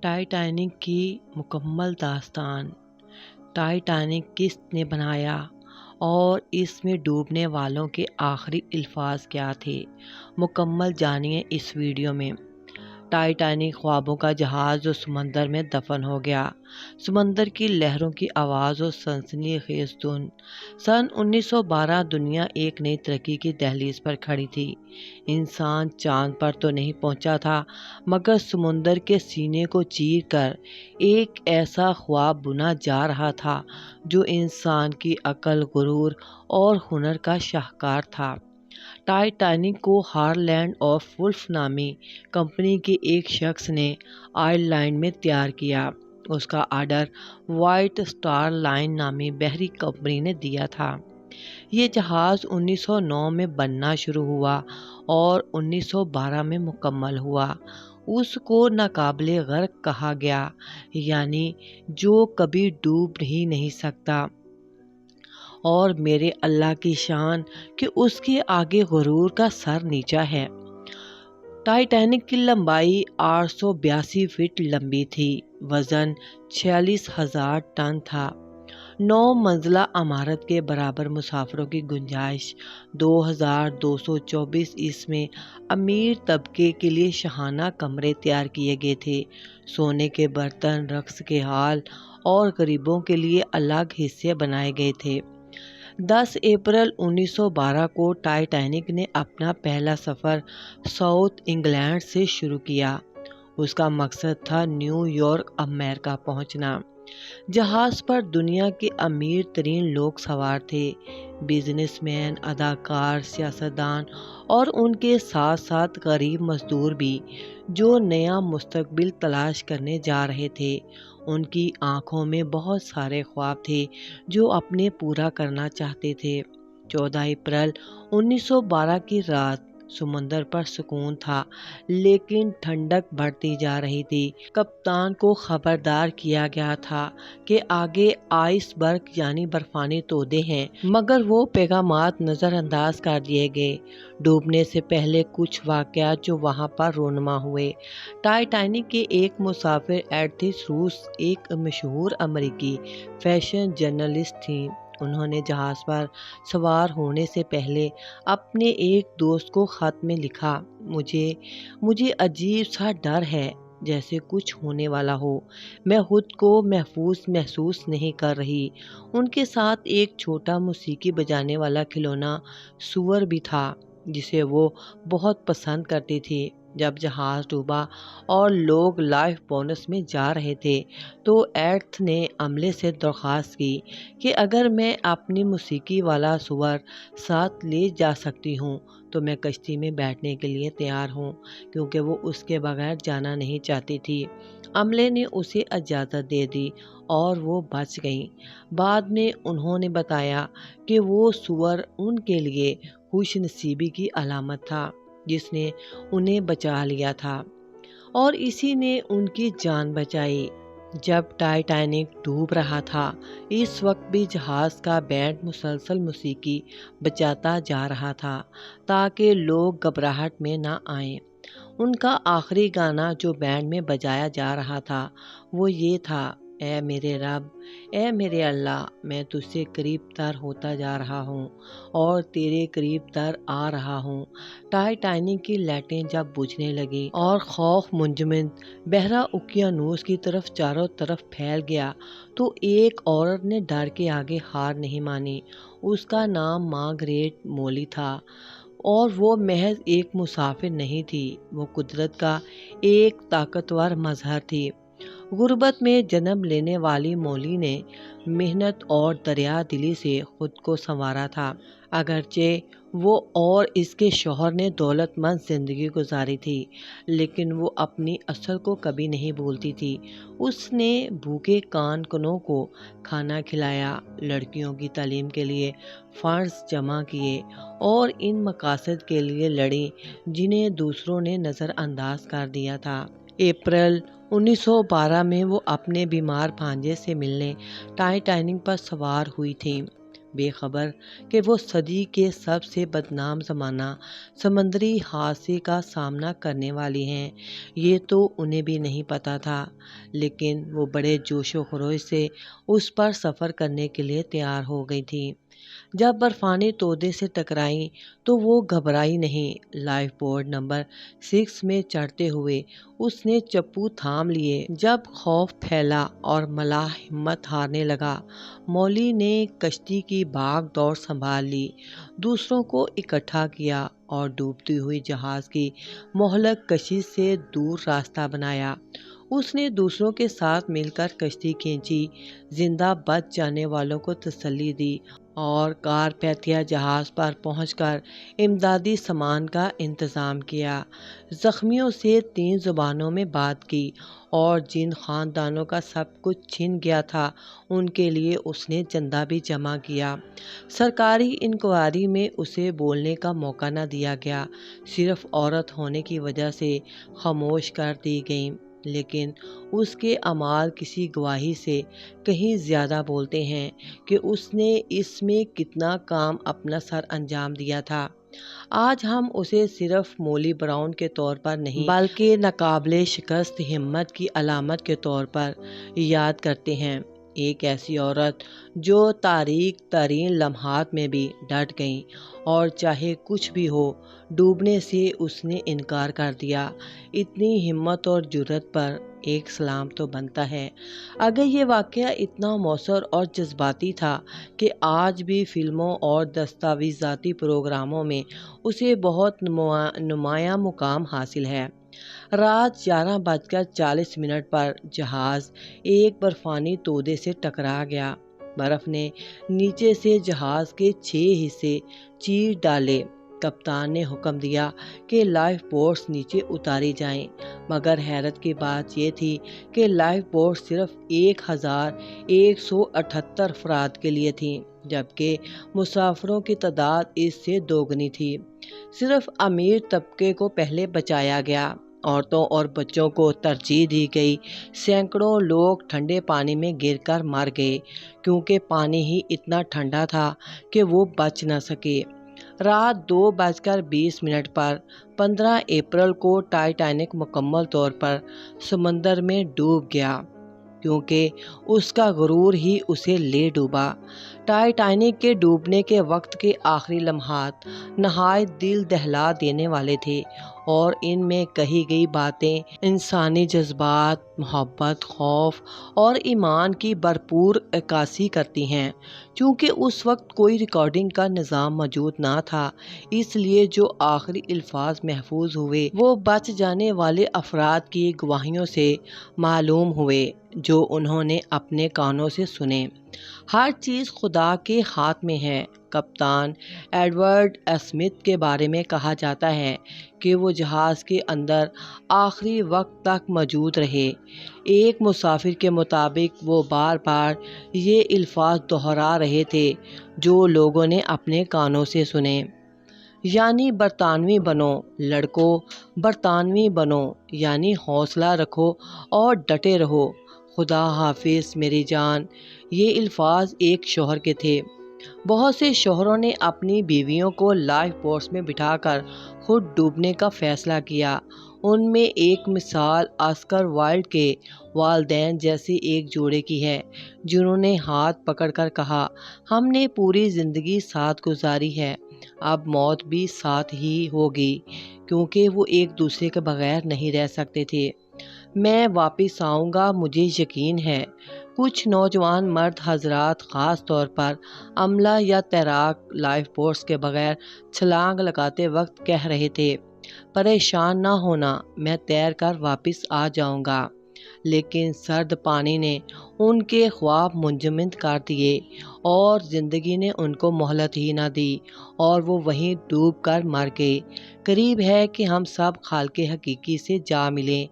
Titanic کی مکمل داستان۔ ٹائٹینک کس نے بنایا اور اس میں ڈوبنے والوں کے آخری الفاظ کیا تھے، مکمل جانیے اس ویڈیو میں۔ ٹائٹینک خوابوں کا جہاز جو سمندر میں دفن ہو گیا، سمندر کی لہروں کی آواز اور سنسنی خیز دھن۔ سن 1912 دنیا ایک نئی ترقی کی دہلیز پر کھڑی تھی۔ انسان چاند پر تو نہیں پہنچا تھا، مگر سمندر کے سینے کو چیر کر ایک ایسا خواب بنا جا رہا تھا جو انسان کی عقل، غرور اور ہنر کا شاہکار تھا۔ ٹائٹینک کو ہارلینڈ آف وولف نامی کمپنی کے ایک شخص نے آئرلینڈ میں تیار کیا۔ اس کا آرڈر وائٹ سٹار لائن نامی بحری کمپنی نے دیا تھا۔ یہ جہاز 1909 میں بننا شروع ہوا اور 1912 میں مکمل ہوا۔ اس کو ناقابل غرق کہا گیا، یعنی جو کبھی ڈوب ہی نہیں سکتا۔ اور میرے اللہ کی شان کہ اس کے آگے غرور کا سر نیچا ہے۔ ٹائٹینک کی لمبائی 882 فٹ لمبی تھی، وزن 46,000 ٹن تھا۔ 9 منزلہ عمارت کے برابر مسافروں کی گنجائش۔ 2224 اس میں امیر طبقے کے لیے شاہانہ کمرے تیار کیے گئے تھے۔ سونے کے برتن، رقص کے ہال اور غریبوں کے لیے الگ حصے بنائے گئے تھے۔ 10 اپریل 1912 کو ٹائٹینک نے اپنا پہلا سفر ساؤتھ انگلینڈ سے شروع کیا۔ اس کا مقصد تھا نیو یارک، امریکہ پہنچنا۔ جہاز پر دنیا کے امیر ترین لوگ سوار تھے، بزنس مین، اداکار، سیاستدان اور ان کے ساتھ ساتھ غریب مزدور بھی، جو نیا مستقبل تلاش کرنے جا رہے تھے۔ ان کی آنکھوں میں بہت سارے خواب تھے جو اپنے پورا کرنا چاہتے تھے۔ 14 اپریل 1912 کی رات سمندر پر سکون تھا، لیکن ٹھنڈک بڑھتی جا رہی تھی۔ کپتان کو خبردار کیا گیا تھا کہ آگے آئس برگ یعنی برفانی تودے ہیں، مگر وہ پیغامات نظر انداز کر دیے گئے۔ ڈوبنے سے پہلے کچھ واقعات جو وہاں پر رونما ہوئے۔ ٹائٹینک کے ایک مسافر ایڈیتھ روس ایک مشہور امریکی فیشن جرنلسٹ تھیں۔ انہوں نے جہاز پر سوار ہونے سے پہلے اپنے ایک دوست کو خط میں لکھا، مجھے عجیب سا ڈر ہے، جیسے کچھ ہونے والا ہو۔ میں خود کو محفوظ محسوس نہیں کر رہی۔ ان کے ساتھ ایک چھوٹا موسیقی بجانے والا کھلونا سور بھی تھا، جسے وہ بہت پسند کرتی تھی۔ جب جہاز ڈوبا اور لوگ لائف بوٹس میں جا رہے تھے تو ایڈتھ نے عملے سے درخواست کی کہ اگر میں اپنی موسیقی والا سور ساتھ لے جا سکتی ہوں تو میں کشتی میں بیٹھنے کے لیے تیار ہوں، کیونکہ وہ اس کے بغیر جانا نہیں چاہتی تھی۔ عملے نے اسے اجازت دے دی اور وہ بچ گئیں۔ بعد میں انہوں نے بتایا کہ وہ سور ان کے لیے خوش نصیبی کی علامت تھا، جس نے انہیں بچا لیا تھا اور اسی نے ان کی جان بچائی۔ جب ٹائٹینک ڈوب رہا تھا، اس وقت بھی جہاز کا بینڈ مسلسل موسیقی بجاتا جا رہا تھا تاکہ لوگ گھبراہٹ میں نہ آئیں۔ ان کا آخری گانا جو بینڈ میں بجایا جا رہا تھا وہ یہ تھا، اے میرے رب، اے میرے اللہ، میں تجھ سے قریب تر ہوتا جا رہا ہوں اور تیرے قریب تر آ رہا ہوں۔ ٹائٹینک کی لائٹیں جب بجھنے لگیں اور خوف منجمد بحرہ اوقیانوس کی طرف چاروں طرف پھیل گیا تو ایک عورت نے ڈر کے آگے ہار نہیں مانی۔ اس کا نام مارگریٹ مولی تھا اور وہ محض ایک مسافر نہیں تھی، وہ قدرت کا ایک طاقتور مظہر تھی۔ غربت میں جنم لینے والی مولی نے محنت اور دریا دلی سے خود کو سنوارا تھا۔ اگرچہ وہ اور اس کے شوہر نے دولت مند زندگی گزاری تھی، لیکن وہ اپنی اصل کو کبھی نہیں بھولتی تھی۔ اس نے بھوکے کان کنوں کو کھانا کھلایا، لڑکیوں کی تعلیم کے لیے فنڈز جمع کیے اور ان مقاصد کے لیے لڑی جنہیں دوسروں نے نظر انداز کر دیا تھا۔ اپریل 1912 میں وہ اپنے بیمار بھانجے سے ملنے ٹائٹینک پر سوار ہوئی تھیں۔ بے خبر کہ وہ صدی کے سب سے بدنام زمانہ سمندری حادثے کا سامنا کرنے والی ہیں، یہ تو انہیں بھی نہیں پتہ تھا، لیکن وہ بڑے جوش و خروش سے اس پر سفر کرنے کے لیے تیار ہو گئی تھیں۔ جب برفانی تودے سے ٹکرائیں تو وہ گھبرائی نہیں۔ لائف بوٹ نمبر 6 میں چڑھتے ہوئے اس نے چپو تھام لیے۔ جب خوف پھیلا اور ملاح ہمت ہارنے لگا، مولی نے کشتی کی بھاگ دوڑ سنبھال لی، دوسروں کو اکٹھا کیا اور ڈوبتی ہوئی جہاز کی مہلک کشی سے دور راستہ بنایا۔ اس نے دوسروں کے ساتھ مل کر کشتی کھینچی، زندہ بچ جانے والوں کو تسلی دی اور کارپیتھیا جہاز پر پہنچ کر امدادی سامان کا انتظام کیا۔ زخمیوں سے 3 زبانوں میں بات کی اور جن خاندانوں کا سب کچھ چھن گیا تھا ان کے لیے اس نے چندہ بھی جمع کیا۔ سرکاری انکوائری میں اسے بولنے کا موقع نہ دیا گیا، صرف عورت ہونے کی وجہ سے خاموش کر دی گئیں، لیکن اس کے اعمال کسی گواہی سے کہیں زیادہ بولتے ہیں کہ اس نے اس میں کتنا کام اپنا سر انجام دیا تھا۔ آج ہم اسے صرف مولی براؤن کے طور پر نہیں بلکہ ناقابل شکست ہمت کی علامت کے طور پر یاد کرتے ہیں، ایک ایسی عورت جو تاریک ترین لمحات میں بھی ڈٹ گئی اور چاہے کچھ بھی ہو ڈوبنے سے اس نے انکار کر دیا۔ اتنی ہمت اور جرأت پر ایک سلام تو بنتا ہے۔ اگر یہ واقعہ اتنا مؤثر اور جذباتی تھا کہ آج بھی فلموں اور دستاویزاتی پروگراموں میں اسے بہت نمایاں مقام حاصل ہے۔ رات 11:40 پر جہاز ایک برفانی تودے سے ٹکرا گیا۔ برف نے نیچے سے جہاز کے 6 حصے چیر ڈالے۔ کپتان نے حکم دیا کہ لائف بوٹس نیچے اتاری جائیں، مگر حیرت کی بات یہ تھی کہ لائف بوٹس صرف 1178 افراد کے لیے تھیں، جبکہ مسافروں کی تعداد اس سے دوگنی تھی۔ صرف امیر طبقے کو پہلے بچایا گیا، عورتوں اور بچوں کو ترجیح دی گئی۔ سینکڑوں لوگ ٹھنڈے پانی میں گر کر مر گئے کیونکہ پانی ہی اتنا ٹھنڈا تھا کہ وہ بچ نہ سکے۔ رات 2:20 پر 15 اپریل کو ٹائٹینک مکمل طور پر سمندر میں ڈوب گیا، کیونکہ اس کا غرور ہی اسے لے ڈوبا۔ ٹائٹینک کے ڈوبنے کے وقت کے آخری لمحات نہایت دل دہلا دینے والے تھے، اور ان میں کہی گئی باتیں انسانی جذبات، محبت، خوف اور ایمان کی بھرپور عکاسی کرتی ہیں۔ چونکہ اس وقت کوئی ریکارڈنگ کا نظام موجود نہ تھا، اس لیے جو آخری الفاظ محفوظ ہوئے وہ بچ جانے والے افراد کی گواہیوں سے معلوم ہوئے جو انہوں نے اپنے کانوں سے سنے۔ ہر چیز خدا کے ہاتھ میں ہے۔ کپتان ایڈورڈ اسمتھ کے بارے میں کہا جاتا ہے کہ وہ جہاز کے اندر آخری وقت تک موجود رہے۔ ایک مسافر کے مطابق وہ بار بار یہ الفاظ دہرا رہے تھے جو لوگوں نے اپنے کانوں سے سنے، یعنی برطانوی بنو لڑکو، برطانوی بنو، یعنی حوصلہ رکھو اور ڈٹے رہو، خدا حافظ میری جان۔ یہ الفاظ ایک شوہر کے تھے۔ بہت سے شوہروں نے اپنی بیویوں کو لائف بوٹس میں بٹھا کر خود ڈوبنے کا فیصلہ کیا۔ ان میں ایک مثال آسکر وائلڈ کے والدین جیسے ایک جوڑے کی ہے، جنہوں نے ہاتھ پکڑ کر کہا، ہم نے پوری زندگی ساتھ گزاری ہے، اب موت بھی ساتھ ہی ہوگی، کیونکہ وہ ایک دوسرے کے بغیر نہیں رہ سکتے تھے۔ میں واپس آؤں گا، مجھے یقین ہے۔ کچھ نوجوان مرد حضرات، خاص طور پر عملہ یا تیراک، لائف بوٹس کے بغیر چھلانگ لگاتے وقت کہہ رہے تھے، پریشان نہ ہونا، میں تیر کر واپس آ جاؤں گا۔ لیکن سرد پانی نے ان کے خواب منجمد کر دیے اور زندگی نے ان کو مہلت ہی نہ دی اور وہ وہیں ڈوب کر مر گئے۔ قریب ہے کہ ہم سب خالق حقیقی سے جا ملیں۔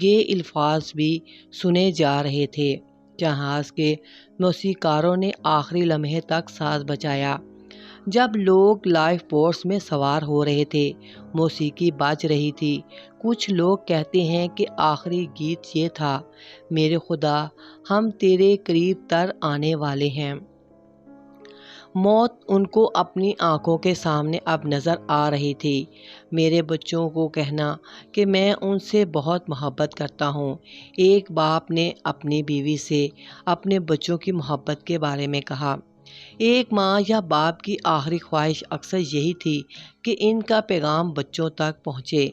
یہ الفاظ بھی سنے جا رہے تھے۔ جہاز کے موسیقاروں نے آخری لمحے تک ساز بجایا۔ جب لوگ لائف بوٹس میں سوار ہو رہے تھے، موسیقی بج رہی تھی۔ کچھ لوگ کہتے ہیں کہ آخری گیت یہ تھا، میرے خدا، ہم تیرے قریب تر آنے والے ہیں۔ موت ان کو اپنی آنکھوں کے سامنے اب نظر آ رہی تھی۔ میرے بچوں کو کہنا کہ میں ان سے بہت محبت کرتا ہوں۔ ایک باپ نے اپنی بیوی سے اپنے بچوں کی محبت کے بارے میں کہا۔ ایک ماں یا باپ کی آخری خواہش اکثر یہی تھی کہ ان کا پیغام بچوں تک پہنچے،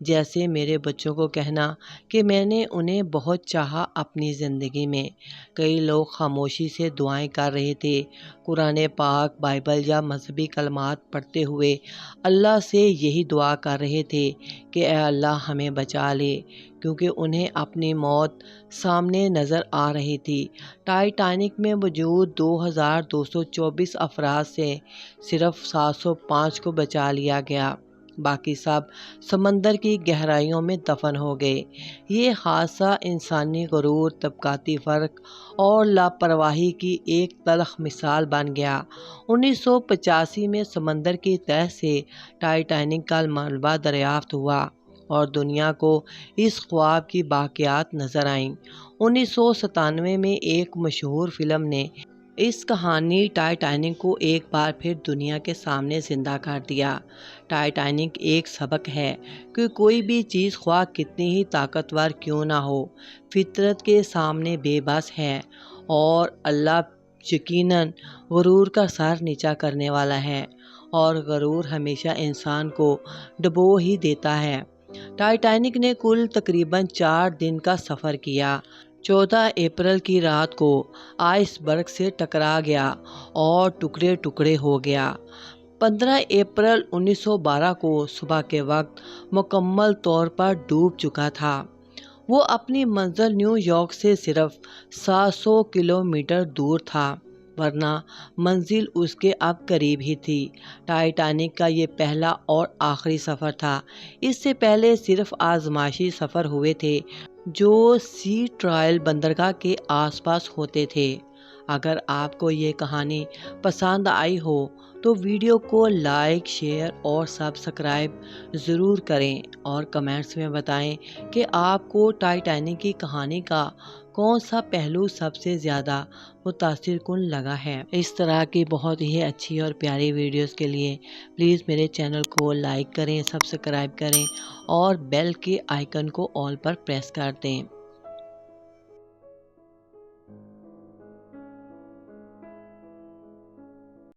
جیسے میرے بچوں کو کہنا کہ میں نے انہیں بہت چاہا اپنی زندگی میں۔ کئی لوگ خاموشی سے دعائیں کر رہے تھے، قرآن پاک، بائبل یا مذہبی کلمات پڑھتے ہوئے اللہ سے یہی دعا کر رہے تھے کہ اے اللہ ہمیں بچا لے، کیونکہ انہیں اپنی موت سامنے نظر آ رہی تھی۔ ٹائٹینک میں موجود 2224 افراد سے صرف 705 کو بچا لیا گیا، باقی سب سمندر کی گہرائیوں میں دفن ہو گئے۔ یہ حادثہ انسانی غرور، طبقاتی فرق اور لاپرواہی کی ایک تلخ مثال بن گیا۔ 1985 میں سمندر کی تہہ سے ٹائٹینک کا ملبہ دریافت ہوا اور دنیا کو اس خواب کی باقیات نظر آئیں۔ 1997 میں ایک مشہور فلم نے اس کہانی ٹائٹینک کو ایک بار پھر دنیا کے سامنے زندہ کر دیا۔ ٹائٹینک ایک سبق ہے کہ کوئی بھی چیز خواہ کتنی ہی طاقتور کیوں نہ ہو، فطرت کے سامنے بے بس ہے، اور اللہ یقیناً غرور کا سر نیچا کرنے والا ہے، اور غرور ہمیشہ انسان کو ڈبو ہی دیتا ہے۔ ٹائٹینک نے کل تقریباً 4 دن کا سفر کیا۔ 14 اپریل کی رات کو آئس برگ سے ٹکرا گیا اور ٹکڑے ٹکڑے ہو گیا۔ 15 اپریل 1912 کو صبح کے وقت مکمل طور پر ڈوب چکا تھا۔ وہ اپنی منزل نیو یارک سے صرف 700 کلومیٹر دور تھا، ورنہ منزل اس کے اب قریب ہی تھی۔ ٹائٹینک کا یہ پہلا اور آخری سفر تھا۔ اس سے پہلے صرف آزمائشی سفر ہوئے تھے جو سی ٹرائل بندرگاہ کے آس پاس ہوتے تھے۔ اگر آپ کو یہ کہانی پسند آئی ہو تو ویڈیو کو لائک، شیئر اور سبسکرائب ضرور کریں، اور کمنٹس میں بتائیں کہ آپ کو ٹائٹینک کی کہانی کا کون سا پہلو سب سے زیادہ متاثر کن لگا ہے۔ اس طرح کی بہت ہی اچھی اور پیاری ویڈیوز کے لیے پلیز میرے چینل کو لائک کریں، سبسکرائب کریں اور بیل کے آئیکن کو آل پر پریس کر دیں۔